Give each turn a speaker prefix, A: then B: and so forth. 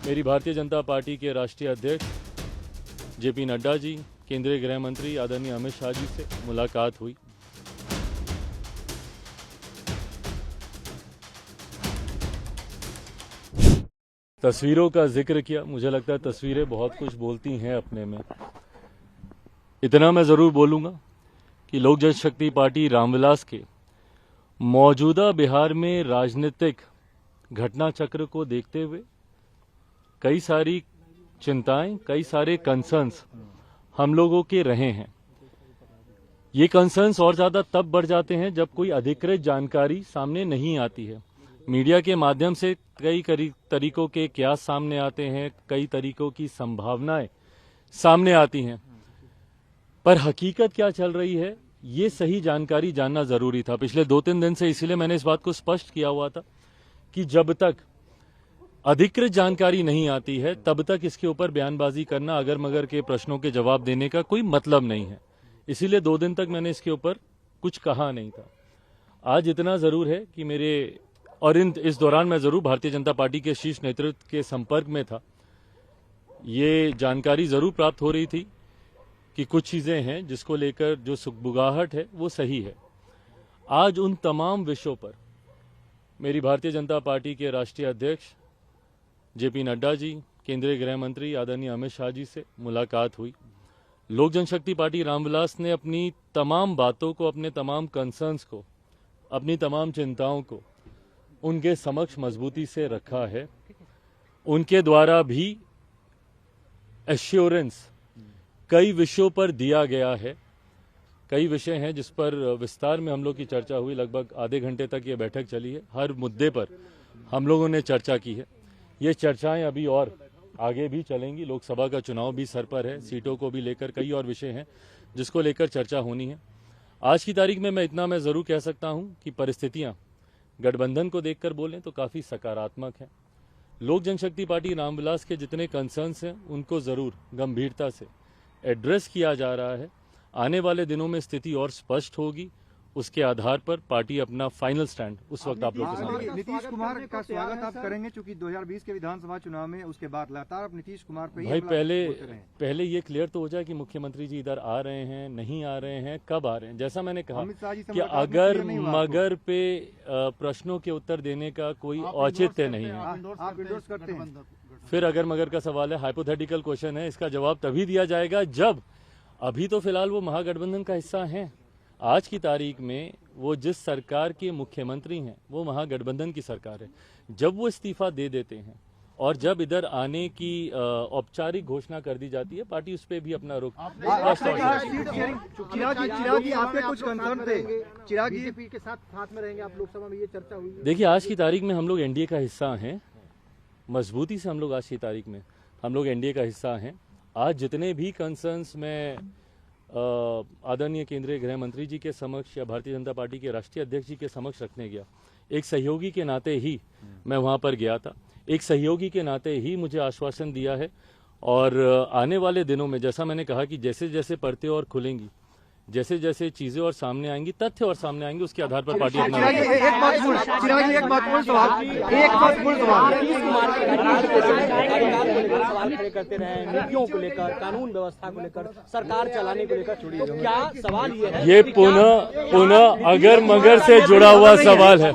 A: मेरी भारतीय जनता पार्टी के राष्ट्रीय अध्यक्ष जेपी नड्डा जी, केंद्रीय गृह मंत्री आदरणीय अमित शाह जी से मुलाकात हुई। तस्वीरों का जिक्र किया। मुझे लगता है तस्वीरें बहुत कुछ बोलती हैं अपने में। इतना मैं जरूर बोलूंगा कि लोक जनशक्ति पार्टी रामविलास के मौजूदा बिहार में राजनीतिक घटना चक्र को देखते हुए कई सारी चिंताएं, कई सारे कंसर्न्स हम लोगों के रहे हैं। ये कंसर्न्स और ज्यादा तब बढ़ जाते हैं जब कोई अधिकृत जानकारी सामने नहीं आती है। मीडिया के माध्यम से कई तरीकों के कयास सामने आते हैं, कई तरीकों की संभावनाएं सामने आती हैं, पर हकीकत क्या चल रही है ये सही जानकारी जानना जरूरी था। पिछले 2-3 दिन से इसीलिए मैंने इस बात को स्पष्ट किया हुआ था कि जब तक अधिकृत जानकारी नहीं आती है तब तक इसके ऊपर बयानबाजी करना, अगर मगर के प्रश्नों के जवाब देने का कोई मतलब नहीं है। इसीलिए 2 दिन तक मैंने इसके ऊपर कुछ कहा नहीं था। आज इतना जरूर है कि इस दौरान मैं जरूर भारतीय जनता पार्टी के शीर्ष नेतृत्व के संपर्क में था। ये जानकारी जरूर प्राप्त हो रही थी कि कुछ चीजें हैं जिसको लेकर जो सुगबुगाहट है वो सही है। आज उन तमाम विषयों पर मेरी भारतीय जनता पार्टी के राष्ट्रीय अध्यक्ष जेपी नड्डा जी, केंद्रीय गृह मंत्री आदरणीय अमित शाह जी से मुलाकात हुई। लोक जनशक्ति पार्टी रामविलास ने अपनी तमाम बातों को, अपने तमाम कंसर्न्स को, अपनी तमाम चिंताओं को उनके समक्ष मजबूती से रखा है। उनके द्वारा भी एश्योरेंस कई विषयों पर दिया गया है। कई विषय हैं जिस पर विस्तार में हम लोग की चर्चा हुई। लगभग आधे घंटे तक ये बैठक चली है। हर मुद्दे पर हम लोगों ने चर्चा की है। ये चर्चाएं अभी और आगे भी चलेंगी। लोकसभा का चुनाव भी सर पर है, सीटों को भी लेकर कई और विषय हैं जिसको लेकर चर्चा होनी है। आज की तारीख में मैं जरूर कह सकता हूं कि परिस्थितियां गठबंधन को देखकर बोलें तो काफी सकारात्मक है। लोक जनशक्ति पार्टी रामविलास के जितने कंसर्न्स हैं उनको जरूर गंभीरता से एड्रेस किया जा रहा है। आने वाले दिनों में स्थिति और स्पष्ट होगी। उसके आधार पर पार्टी अपना फाइनल स्टैंड उस वक्त आप लोगों के सामने।
B: नीतीश कुमार का स्वागत आप करेंगे क्योंकि 2020 के विधानसभा चुनाव में उसके बाद लगातार आप नीतीश कुमार पे
A: भाई पहले ये क्लियर तो हो जाए कि मुख्यमंत्री जी इधर आ रहे हैं, नहीं आ रहे हैं, कब आ रहे हैं। जैसा मैंने कहा कि अगर मगर पे प्रश्नों के उत्तर देने का कोई औचित्य नहीं है।
B: आप इंडोर्स करते हैं?
A: फिर अगर मगर का सवाल है, हाइपोथेटिकल क्वेश्चन है, इसका जवाब तभी दिया जाएगा जब, अभी तो फिलहाल वो महागठबंधन का हिस्सा हैं। आज की तारीख में वो जिस सरकार के मुख्यमंत्री हैं वो महागठबंधन की सरकार है। जब वो इस्तीफा दे देते हैं और जब इधर आने की औपचारिक घोषणा कर दी जाती है, पार्टी उस पर भी अपना रुख।
C: बीजेपी के साथ में रहेंगे आप लोकसभा में, ये चर्चा हुई।
A: देखिए, आज की तारीख में हम लोग एनडीए का हिस्सा हैं। मजबूती से हम लोग आज की तारीख में हम लोग एनडीए का हिस्सा हैं। आज जितने भी कंसर्न्स में आदरणीय केंद्रीय गृह मंत्री जी के समक्ष या भारतीय जनता पार्टी के राष्ट्रीय अध्यक्ष जी के समक्ष रखने गया, एक सहयोगी के नाते ही मैं वहां पर गया था। एक सहयोगी के नाते ही मुझे आश्वासन दिया है और आने वाले दिनों में जैसा मैंने कहा कि जैसे जैसे परतें और खुलेंगी, जैसे जैसे चीजें और सामने आएंगी, तथ्य और सामने आएंगे, उसके आधार पर पार्टी अपना
C: सवाल खड़े करते रहे नीतियों को लेकर, कानून व्यवस्था को लेकर, सरकार चलाने को लेकर। तो क्या सवाल ये है,
A: ये पुनः अगर मगर से जुड़ा हुआ सवाल है।